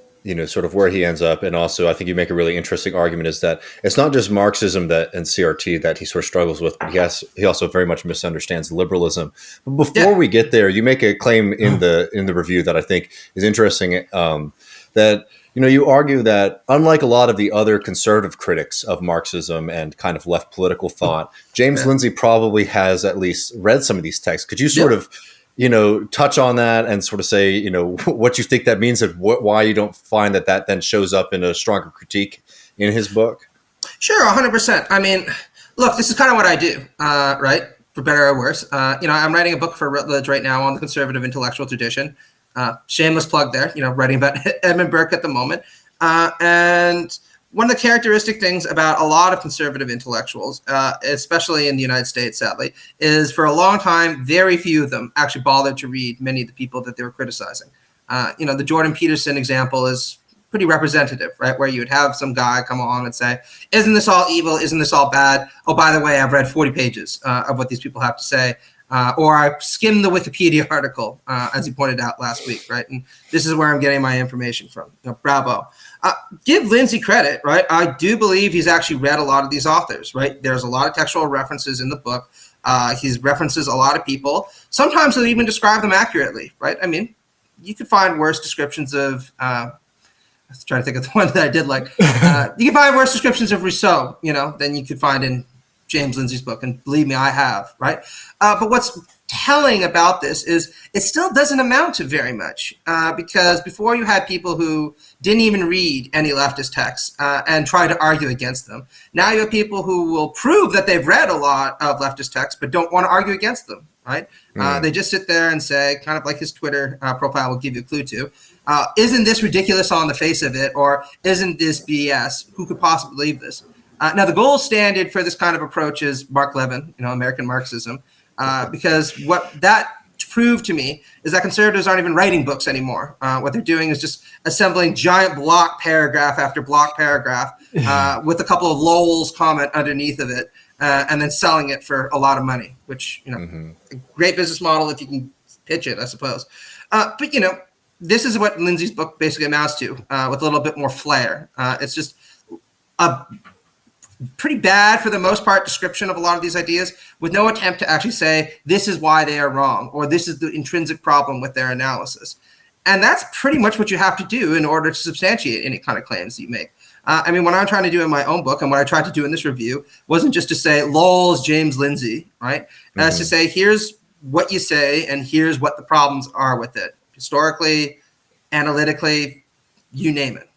sort of where he ends up. And also, I think you make a really interesting argument is that it's not just Marxism and CRT that he sort of struggles with, but he also very much misunderstands liberalism. But before we get there, you make a claim in the review that I think is interesting, that you argue that unlike a lot of the other conservative critics of Marxism and kind of left political thought, James Lindsay probably has at least read some of these texts. Could you sort of touch on that and sort of say, what you think that means and why you don't find that then shows up in a stronger critique in his book? Sure, 100%. I mean, look, this is kind of what I do, right? For better or worse. I'm writing a book for Routledge right now on the conservative intellectual tradition. Shameless plug there, writing about Edmund Burke at the moment. And one of the characteristic things about a lot of conservative intellectuals, especially in the United States, sadly, is for a long time, very few of them actually bothered to read many of the people that they were criticizing. The Jordan Peterson example is pretty representative, right? Where you would have some guy come along and say, isn't this all evil? Isn't this all bad? Oh, by the way, I've read 40 pages of what these people have to say. Or I skimmed the Wikipedia article, as he pointed out last week, right? And this is where I'm getting my information from. Bravo. Give Lindsay credit, right? I do believe he's actually read a lot of these authors, right? There's a lot of textual references in the book. He references a lot of people. Sometimes he'll even describe them accurately, right? I mean, you could find worse descriptions of, I was trying to think of the one that I did like. You can find worse descriptions of Rousseau, than you could find in James Lindsay's book, and believe me, I have, right? But what's telling about this is it still doesn't amount to very much, because before you had people who didn't even read any leftist texts and try to argue against them. Now you have people who will prove that they've read a lot of leftist texts but don't want to argue against them, right? They just sit there and say, kind of like his Twitter profile will give you a clue to, isn't this ridiculous on the face of it, or isn't this BS? Who could possibly believe this? Now, the gold standard for this kind of approach is Mark Levin, American Marxism, because what that proved to me is that conservatives aren't even writing books anymore. What they're doing is just assembling giant block paragraph after block paragraph with a couple of lols comment underneath of it, and then selling it for a lot of money, which, a great business model if you can pitch it, I suppose. But, this is what Lindsay's book basically amounts to, with a little bit more flair. It's just a pretty bad, for the most part, description of a lot of these ideas with no attempt to actually say this is why they are wrong or this is the intrinsic problem with their analysis. And that's pretty much what you have to do in order to substantiate any kind of claims you make. What I'm trying to do in my own book and what I tried to do in this review wasn't just to say, lols, James Lindsay, right? It's to say, here's what you say and here's what the problems are with it. Historically, analytically, you name it.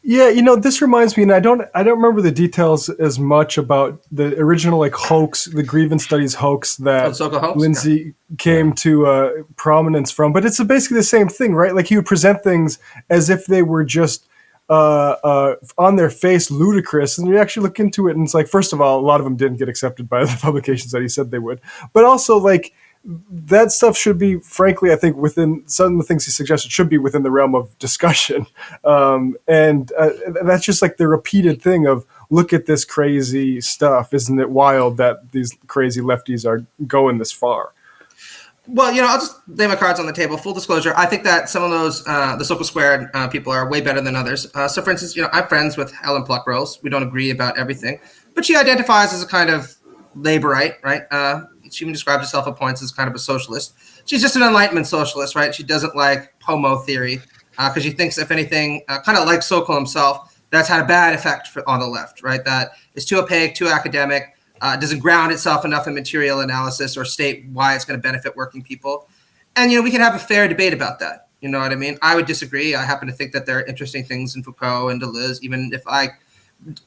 Yeah, this reminds me, and I don't remember the details as much about the original hoax, the grievance studies hoax that Lindsay came to prominence from. But it's basically the same thing, right? Like he would present things as if they were just on their face ludicrous, and you actually look into it, and it's like, first of all, a lot of them didn't get accepted by the publications that he said they would, but also that stuff should be, frankly, I think within some of the things he suggested should be within the realm of discussion. And that's just the repeated thing of, look at this crazy stuff. Isn't it wild that these crazy lefties are going this far? Well, I'll just lay my cards on the table. Full disclosure, I think that some of those, the Circle Squared people are way better than others. So for instance, I'm friends with Helen Pluckrose. We don't agree about everything, but she identifies as a kind of laborite, right? She even describes herself at points as kind of a socialist. She's just an Enlightenment socialist, right? She doesn't like homo theory because she thinks, if anything, kind of like Sokol himself, that's had a bad effect on the left, right? That is too opaque, too academic, doesn't ground itself enough in material analysis or state why it's going to benefit working people. And, we can have a fair debate about that. You know what I mean? I would disagree. I happen to think that there are interesting things in Foucault and Deleuze, even if I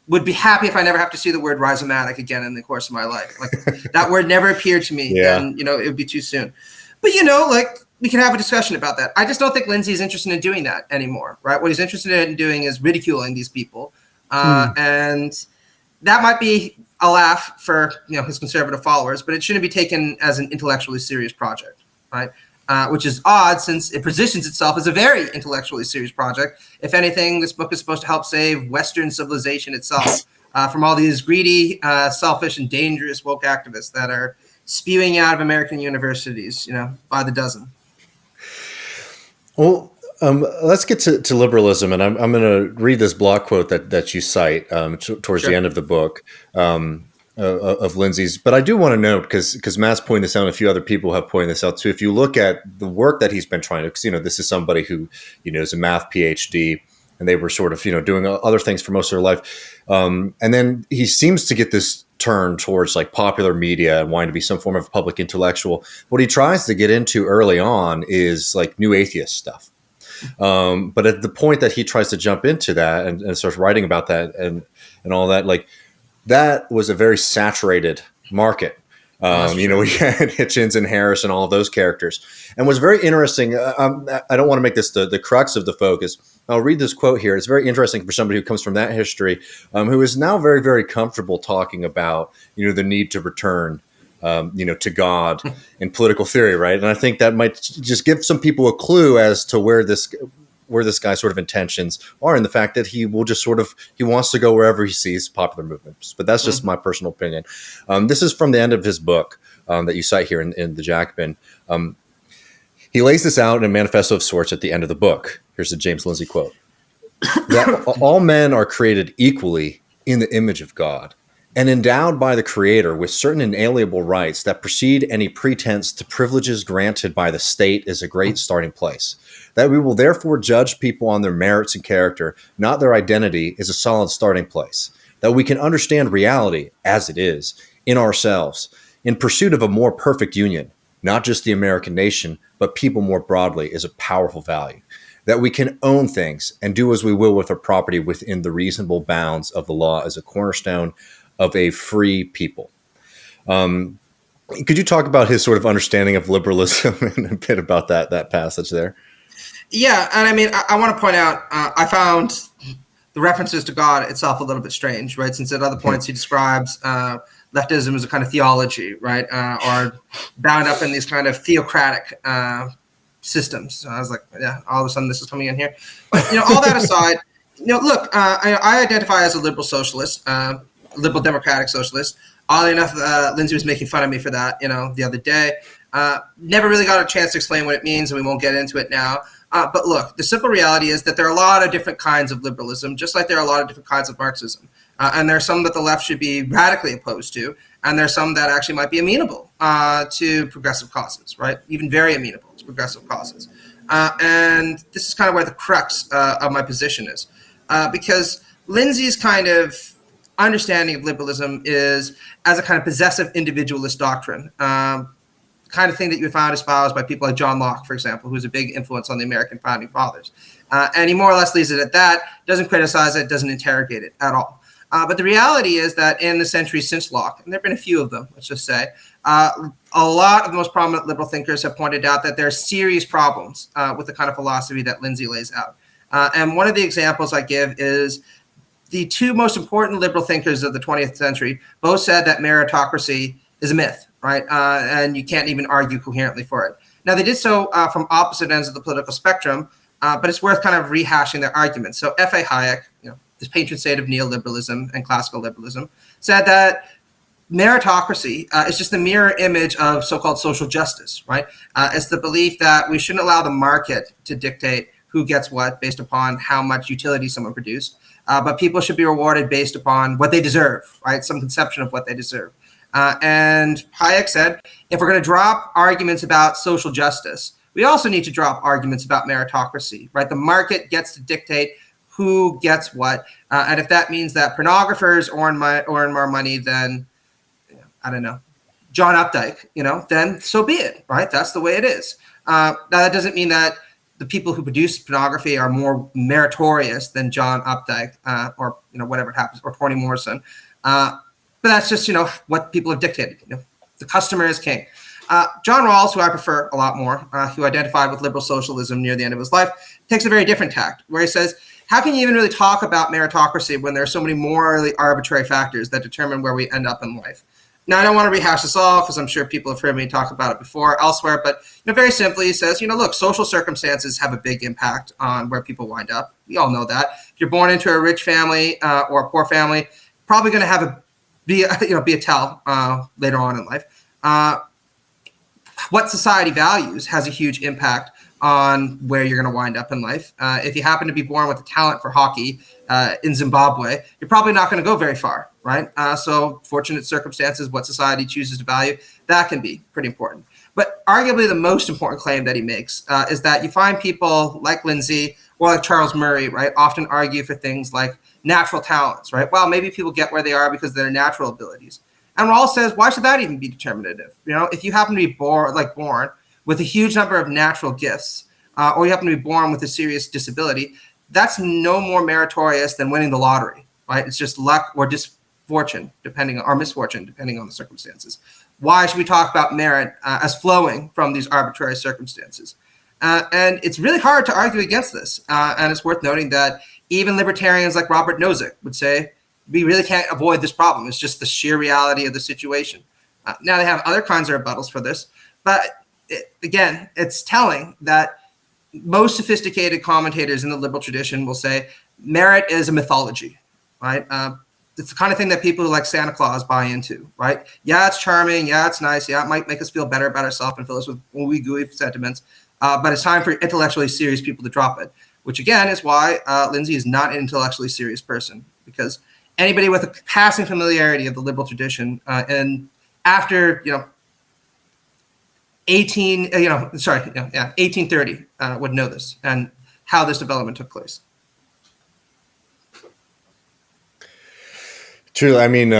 would be happy if I never have to see the word rhizomatic again in the course of my life. That word never appeared to me, and it would be too soon. But we can have a discussion about that. I just don't think Lindsay is interested in doing that anymore, right? What he's interested in doing is ridiculing these people, and that might be a laugh for his conservative followers, but it shouldn't be taken as an intellectually serious project, right? Which is odd since it positions itself as a very intellectually serious project. If anything, this book is supposed to help save Western civilization itself from all these greedy, selfish, and dangerous woke activists that are spewing out of American universities, by the dozen. Well, let's get to liberalism, and I'm going to read this block quote that you cite towards the end of the book. Of Lindsay's, but I do want to note, because Matt's pointed this out and a few other people have pointed this out too. If you look at the work that he's been trying to, because this is somebody who is a math PhD, and they were sort of doing other things for most of their life, and then he seems to get this turn towards like popular media and wanting to be some form of public intellectual. What he tries to get into early on is like new atheist stuff. But at the point that he tries to jump into that and starts writing about that and all that, like that was a very saturated market. We had Hitchens and Harris and all of those characters. And what's very interesting, I don't want to make this the crux of the focus. I'll read this quote here. It's very interesting for somebody who comes from that history, who is now very, very comfortable talking about, the need to return, to God in political theory, right? And I think that might just give some people a clue as to where this guy's sort of intentions are, and the fact that he will just he wants to go wherever he sees popular movements. But that's just my personal opinion. This is from the end of his book that you cite here in the Jacobin. He lays this out in a manifesto of sorts at the end of the book. Here's the James Lindsay quote: that all men are created equally in the image of God and endowed by the Creator with certain inalienable rights that precede any pretense to privileges granted by the state is a great starting place. That we will therefore judge people on their merits and character, not their identity, is a solid starting place. That we can understand reality as it is in ourselves, in pursuit of a more perfect union, not just the American nation, but people more broadly, is a powerful value. That we can own things and do as we will with our property within the reasonable bounds of the law is a cornerstone of a free people. Could you talk about his sort of understanding of liberalism and a bit about that passage there? Yeah, and I mean, I want to point out, I found the references to God itself a little bit strange, right? Since at other points he describes leftism as a kind of theology, right? Or bound up in these kind of theocratic systems. So I was like, yeah, all of a sudden this is coming in here. But, all that aside, look, I identify as a liberal socialist, liberal democratic socialist. Oddly enough, Lindsay was making fun of me for that, the other day. Never really got a chance to explain what it means, and we won't get into it now. But look, the simple reality is that there are a lot of different kinds of liberalism, just like there are a lot of different kinds of Marxism. And there are some that the left should be radically opposed to, and there are some that actually might be amenable to progressive causes, right? Even very amenable to progressive causes. And this is kind of where the crux of my position is. Because Lindsay's kind of understanding of liberalism is as a kind of possessive individualist doctrine, kind of thing that you would find espoused by people like John Locke, for example, who's a big influence on the American founding fathers. And he more or less leaves it at that, doesn't criticize it, doesn't interrogate it at all. But the reality is that in the centuries since Locke, and there have been a few of them, let's just say, a lot of the most prominent liberal thinkers have pointed out that there are serious problems with the kind of philosophy that Lindsay lays out. And one of the examples I give is the two most important liberal thinkers of the 20th century both said that meritocracy is a myth, right? And you can't even argue coherently for it. Now, they did so from opposite ends of the political spectrum, but it's worth kind of rehashing their arguments. So F.A. Hayek, the patron saint of neoliberalism and classical liberalism, said that meritocracy is just the mirror image of so-called social justice, right? It's the belief that we shouldn't allow the market to dictate who gets what based upon how much utility someone produced, but people should be rewarded based upon what they deserve, right? Some conception of what they deserve. And Hayek said, if we're going to drop arguments about social justice, we also need to drop arguments about meritocracy, right? The market gets to dictate who gets what. And if that means that pornographers earn more money than, I don't know, John Updike, then so be it, right? That's the way it is. Now, that doesn't mean that the people who produce pornography are more meritorious than John Updike or, whatever it happens, or Toni Morrison. But that's just, what people have dictated. The customer is king. John Rawls, who I prefer a lot more, who identified with liberal socialism near the end of his life, takes a very different tact, where he says, how can you even really talk about meritocracy when there are so many morally arbitrary factors that determine where we end up in life? Now, I don't want to rehash this all because I'm sure people have heard me talk about it before elsewhere, but very simply, he says, look, social circumstances have a big impact on where people wind up. We all know that. If you're born into a rich family or a poor family, probably going to be a tell later on in life. What society values has a huge impact on where you're going to wind up in life. If you happen to be born with a talent for hockey in Zimbabwe, you're probably not going to go very far, right? So fortunate circumstances, what society chooses to value, that can be pretty important. But arguably the most important claim that he makes is that you find people like Lindsay or like Charles Murray, right, often argue for things like natural talents, right? Well, maybe people get where they are because of their natural abilities. And Rawls says, why should that even be determinative? If you happen to be born with a huge number of natural gifts, or you happen to be born with a serious disability, that's no more meritorious than winning the lottery, right? It's just luck or misfortune, depending on the circumstances. Why should we talk about merit as flowing from these arbitrary circumstances? And it's really hard to argue against this. And it's worth noting that even libertarians like Robert Nozick would say, we really can't avoid this problem. It's just the sheer reality of the situation. Now they have other kinds of rebuttals for this, but again, it's telling that most sophisticated commentators in the liberal tradition will say merit is a mythology, right? It's the kind of thing that people who like Santa Claus buy into, right? Yeah, it's charming. Yeah, it's nice. Yeah, it might make us feel better about ourselves and fill us with ooey gooey sentiments. But it's time for intellectually serious people to drop it, which again is why Lindsay is not an intellectually serious person, because anybody with a passing familiarity of the liberal tradition and after 1830 would know this and how this development took place. True. I mean,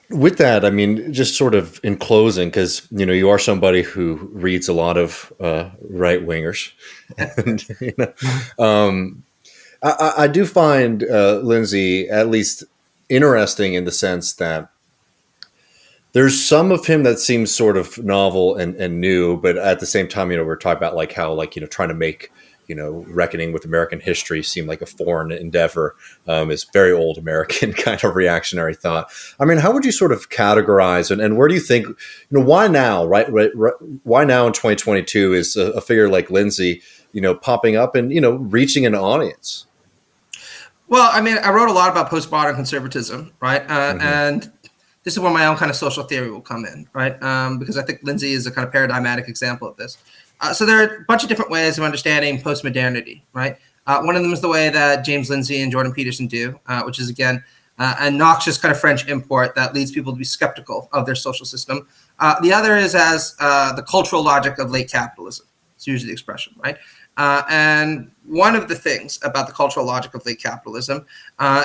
with that, I mean, just sort of in closing, because you are somebody who reads a lot of right wingers, and I do find Lindsay at least interesting in the sense that there's some of him that seems sort of novel and new, but at the same time, we're talking about like how trying to make reckoning with American history seem like a foreign endeavor is very old American kind of reactionary thought. I mean, how would you sort of categorize and where do you think, why now, right? Why now in 2022 is a figure like Lindsay, popping up and, reaching an audience? Well, I mean, I wrote a lot about postmodern conservatism, right? And this is where my own kind of social theory will come in, right? Because I think Lindsay is a kind of paradigmatic example of this. So there are a bunch of different ways of understanding postmodernity, right? One of them is the way that James Lindsay and Jordan Peterson do, which is, again, a noxious kind of French import that leads people to be skeptical of their social system. The other is as the cultural logic of late capitalism. It's usually the expression, right? And one of the things about the cultural logic of late capitalism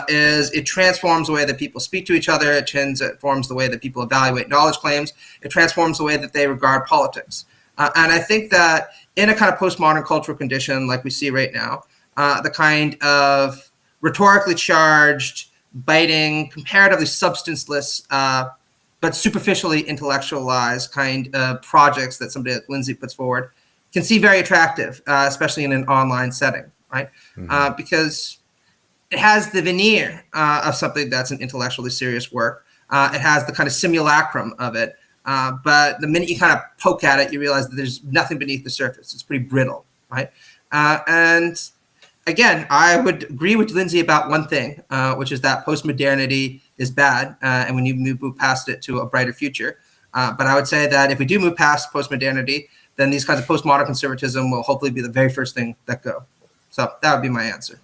is it transforms the way that people speak to each other. It transforms the way that people evaluate knowledge claims. It transforms the way that they regard politics. And I think that in a kind of postmodern cultural condition like we see right now, the kind of rhetorically charged, biting, comparatively substanceless, but superficially intellectualized kind of projects that somebody like Lindsay puts forward can seem very attractive, especially in an online setting, right? Because it has the veneer of something that's an intellectually serious work. It has the kind of simulacrum of it. But the minute you kind of poke at it, you realize that there's nothing beneath the surface. It's pretty brittle, right? And again, I would agree with Lindsay about one thing, which is that postmodernity is bad, and we need to move past it to a brighter future. But I would say that if we do move past postmodernity, then these kinds of postmodern conservatism will hopefully be the very first thing that go. So that would be my answer.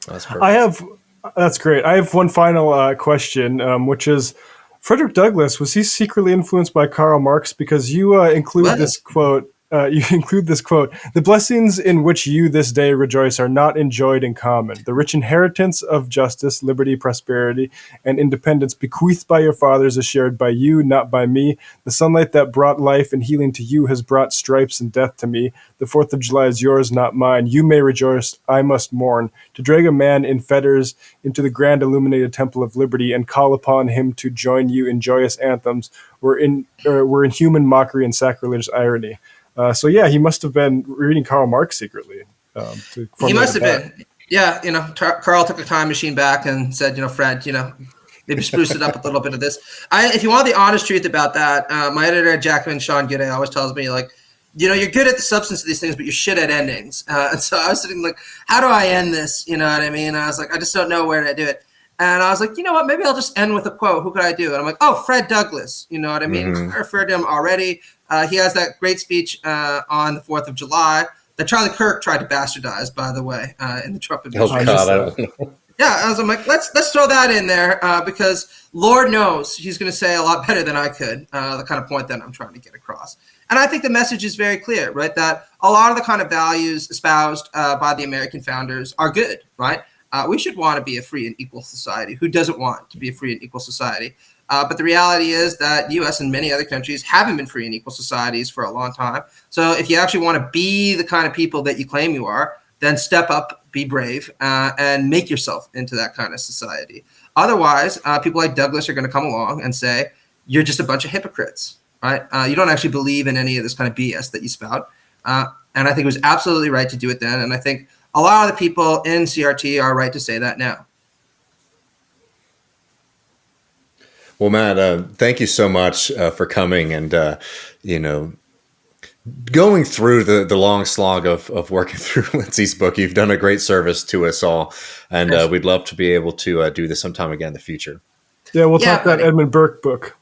That's perfect. That's great. I have one final question, which is, Frederick Douglass, was he secretly influenced by Karl Marx? Because you include this quote. The blessings in which you this day rejoice are not enjoyed in common. The rich inheritance of justice, liberty, prosperity, and independence bequeathed by your fathers is shared by you, not by me. The sunlight that brought life and healing to you has brought stripes and death to me. The 4th of July is yours, not mine. You may rejoice, I must mourn. To drag a man in fetters into the grand illuminated temple of liberty and call upon him to join you in joyous anthems were in human mockery and sacrilegious irony. So yeah, he must have been reading Karl Marx secretly. He must have been. Yeah, Karl took a time machine back and said, Fred, maybe spruce it up a little bit of this. If you want the honest truth about that, my editor, Jacqueline Sean Gidday, always tells me, like, you're good at the substance of these things, but you're shit at endings. And so I was sitting like, how do I end this? You know what I mean? I was like, I just don't know where to do it. And I was like, you know what? Maybe I'll just end with a quote. Who could I do? And I'm like, oh, Fred Douglass. You know what I mean? I referred to him already. He has that great speech on the 4th of July that Charlie Kirk tried to bastardize, by the way, in the Trump administration. Oh, God, I don't know. Yeah, I was like, let's throw that in there because Lord knows he's going to say a lot better than I could, the kind of point that I'm trying to get across. And I think the message is very clear, right? That a lot of the kind of values espoused by the American founders are good, right? we should want to be a free and equal society. Who doesn't want to be a free and equal society? But the reality is that U.S. and many other countries haven't been free and equal societies for a long time. So if you actually want to be the kind of people that you claim you are, then step up, be brave, and make yourself into that kind of society. Otherwise, people like Douglas are going to come along and say, you're just a bunch of hypocrites, right? You don't actually believe in any of this kind of BS that you spout. And I think it was absolutely right to do it then. And I think a lot of the people in CRT are right to say that now. Well, Matt, thank you so much for coming and, going through the long slog of working through Lindsay's book. You've done a great service to us all, and we'd love to be able to do this sometime again in the future. Yeah, we'll talk about Edmund Burke book.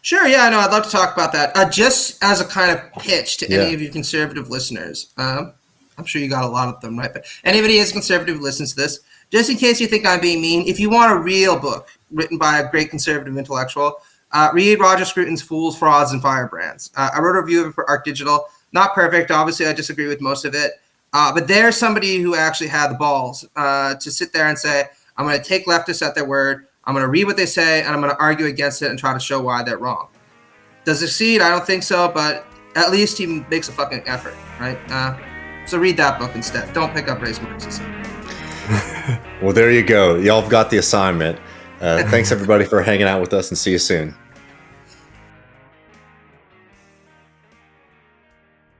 Sure, yeah, no, I'd love to talk about that. Just as a kind of pitch to any of you conservative listeners, I'm sure you got a lot of them, right? But anybody who's conservative listens to this, just in case you think I'm being mean, if you want a real book written by a great conservative intellectual, read Roger Scruton's Fools, Frauds, and Firebrands. I wrote a review of it for Arc Digital. Not perfect. Obviously, I disagree with most of it. But there's somebody who actually had the balls to sit there and say, I'm going to take leftists at their word. I'm going to read what they say, and I'm going to argue against it and try to show why they're wrong. Does it succeed? I don't think so, but at least he makes a fucking effort, right? So read that book instead. Don't pick up race Marxism. Well, there you go. Y'all have got the assignment. Thanks, everybody, for hanging out with us, and see you soon.